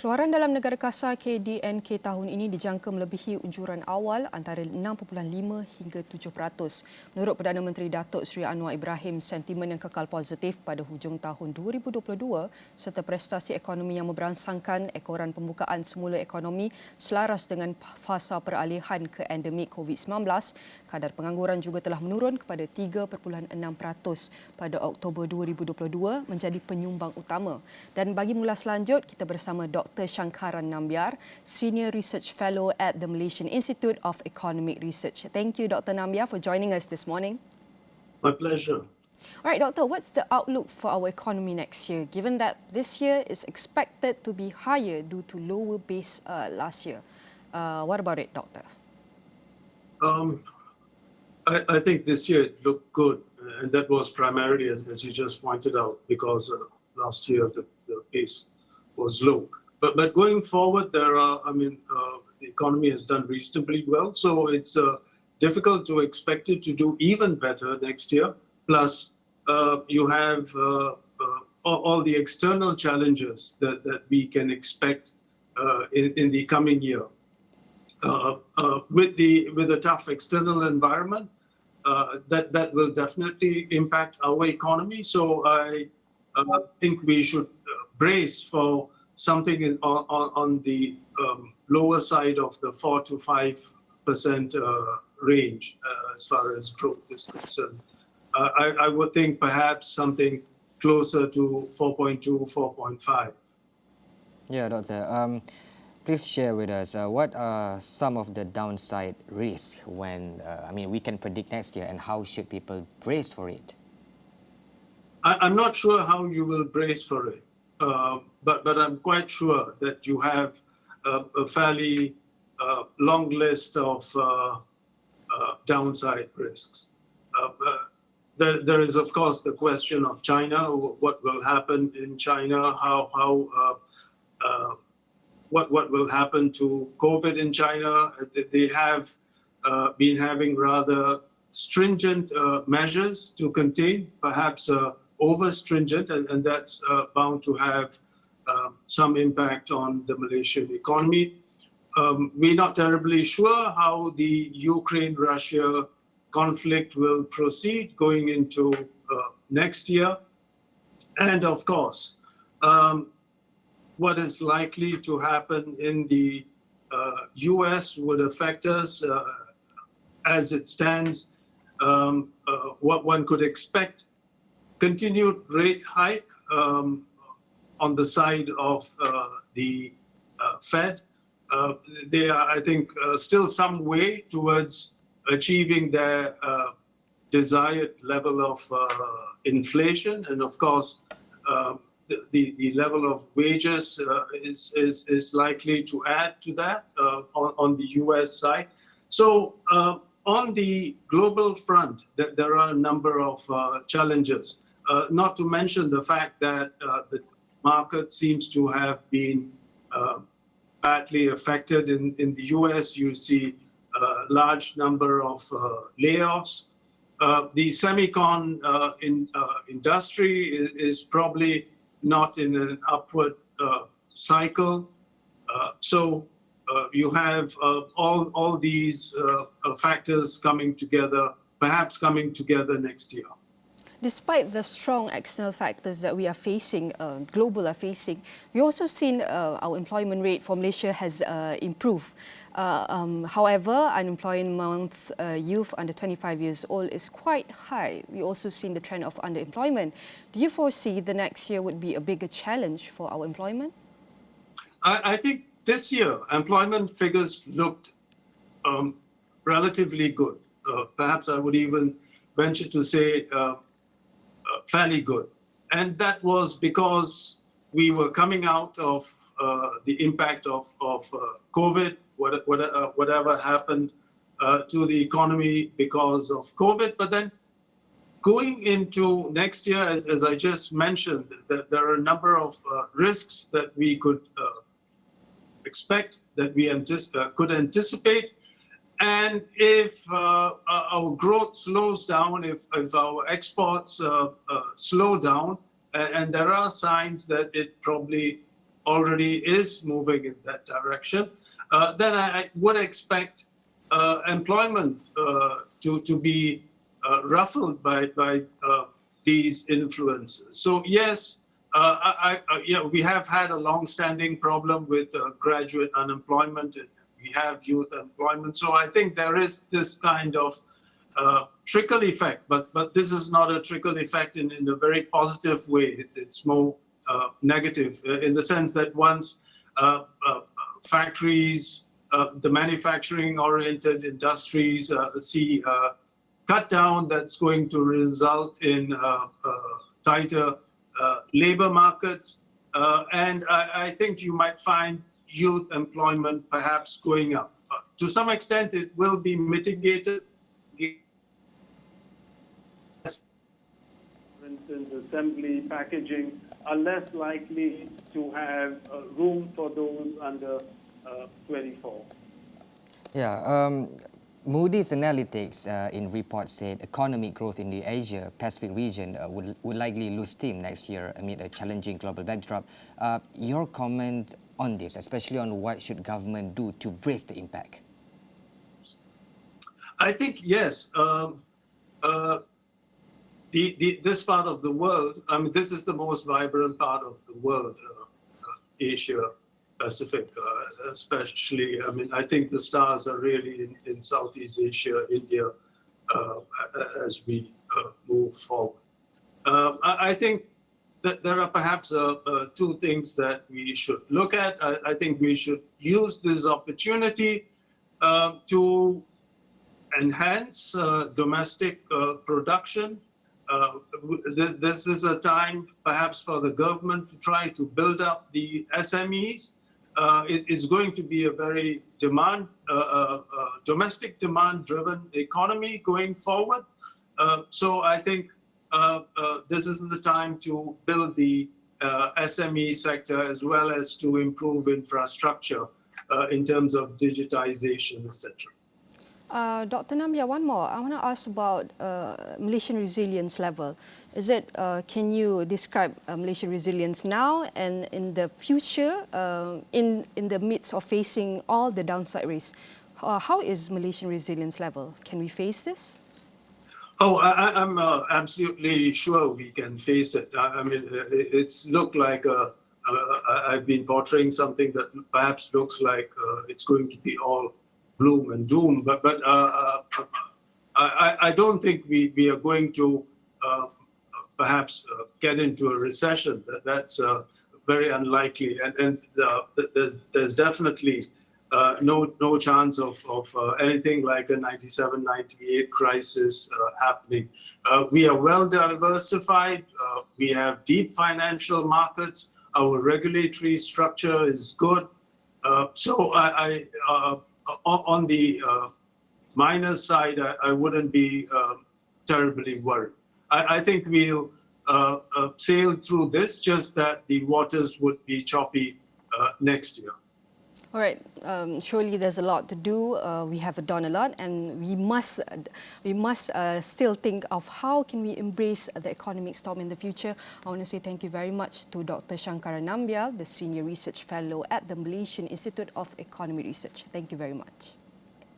Keluaran dalam negara kasar KDNK tahun ini dijangka melebihi unjuran awal antara 6.5 hingga 7%. Menurut Perdana Menteri Datuk Seri Anwar Ibrahim, sentimen yang kekal positif pada hujung tahun 2022 serta prestasi ekonomi yang memberangsangkan ekoran pembukaan semula ekonomi selaras dengan fasa peralihan ke endemik COVID-19, kadar pengangguran juga telah menurun kepada 3.6% pada Oktober 2022 menjadi penyumbang utama. Dan bagi mengulas lanjut, kita bersama Dr Shankaran Nambiar, Senior Research Fellow at the Malaysian Institute of Economic Research. Thank you, Dr Nambiar, for joining us this morning. My pleasure. All right, Doctor, what's the outlook for our economy next year, given that this year is expected to be higher due to lower base last year? What about it, Doctor? I think this year it looked good, and that was primarily, as you just pointed out, because last year the base was low. But going forward, the economy has done reasonably well, so it's difficult to expect it to do even better next year. Plus, you have all the external challenges that we can expect in the coming year. With a tough external environment, that will definitely impact our economy. So I think we should brace for something on the lower side of the 4 to 5% range as far as growth is concerned. I would think perhaps something closer to 4.2, 4.5. Yeah, Doctor. Please share with us what are some of the downside risks when we can predict next year, and how should people brace for it? I'm not sure how you will brace for it, but I'm quite sure that you have a fairly long list of downside risks. There is, of course, the question of China. What will happen in China? What will happen to COVID in China? They have been having rather stringent measures to contain, perhaps over stringent, and that's bound to have some impact on the Malaysian economy. We're not terribly sure how the Ukraine-Russia conflict will proceed going into next year. And of course, what is likely to happen in the US would affect us as it stands. What one could expect, continued rate hike on the side of the Fed. They are, I think, still some way towards achieving their desired level of inflation, and of course, the level of wages is likely to add to that on the US side. So on the global front, there are a number of challenges, not to mention the fact that the market seems to have been badly affected. In the US, you see a large number of layoffs. The semicon industry is probably not in an upward cycle. So you have all these factors coming together, perhaps coming together next year. Despite the strong external factors that we are facing, global are facing, we also seen our employment rate for Malaysia has improved. However, unemployment amongst youth under 25 years old is quite high. We also seen the trend of underemployment. Do you foresee the next year would be a bigger challenge for our employment? I think this year employment figures looked relatively good. Perhaps I would even venture to say fairly good. And that was because we were coming out of the impact of COVID, whatever happened to the economy because of COVID. But then going into next year, as I just mentioned, that there are a number of risks that we could expect, that we could anticipate. And if our growth slows down, if our exports slow down, and there are signs that it probably already is moving in that direction, then I would expect employment to be ruffled by these influences. So yes, we have had a long-standing problem with graduate unemployment. And we have youth employment. So I think there is this kind of trickle effect, but this is not a trickle effect in a very positive way. It's more negative in the sense that once factories, the manufacturing-oriented industries see cut down, that's going to result in tighter labor markets. And I think you might find youth employment perhaps going up. To some extent, it will be mitigated. For instance, assembly, packaging are less likely to have room for those under 24. Yeah, Moody's Analytics in report said economic growth in the Asia-Pacific region would likely lose steam next year amid a challenging global backdrop. Your comment on this, especially on what should government do to brace the impact? I think, yes. This part of the world, I mean, this is the most vibrant part of the world, Asia Pacific, especially. I mean, I think the stars are really in Southeast Asia, India, as we move forward. I think that there are perhaps two things that we should look at. I think we should use this opportunity to enhance domestic production. This is a time perhaps for the government to try to build up the SMEs. It is going to be a very domestic demand-driven economy going forward. So I think this is the time to build the SME sector as well as to improve infrastructure in terms of digitization, etc. Dr. Nambiar, one more. I want to ask about Malaysian resilience level. Can you describe Malaysian resilience now and in the future, in the midst of facing all the downside risks? How is Malaysian resilience level? Can we face this? Oh, I'm absolutely sure we can face it. I mean, it's looked like I've been portraying something that perhaps looks like it's going to be all gloom and doom, but I don't think we are going to perhaps get into a recession. That's very unlikely, and there's definitely no chance of anything like a 97, 98 crisis happening. We are well diversified. We have deep financial markets. Our regulatory structure is good. So on the minus side, I wouldn't be terribly worried. I think we'll sail through this, just that the waters would be choppy next year. All right. Surely there's a lot to do. We have done a lot, and we must still think of how can we embrace the economic storm in the future. I want to say thank you very much to Dr. Shankaran Nambiar, the Senior Research Fellow at the Malaysian Institute of Economic Research. Thank you very much.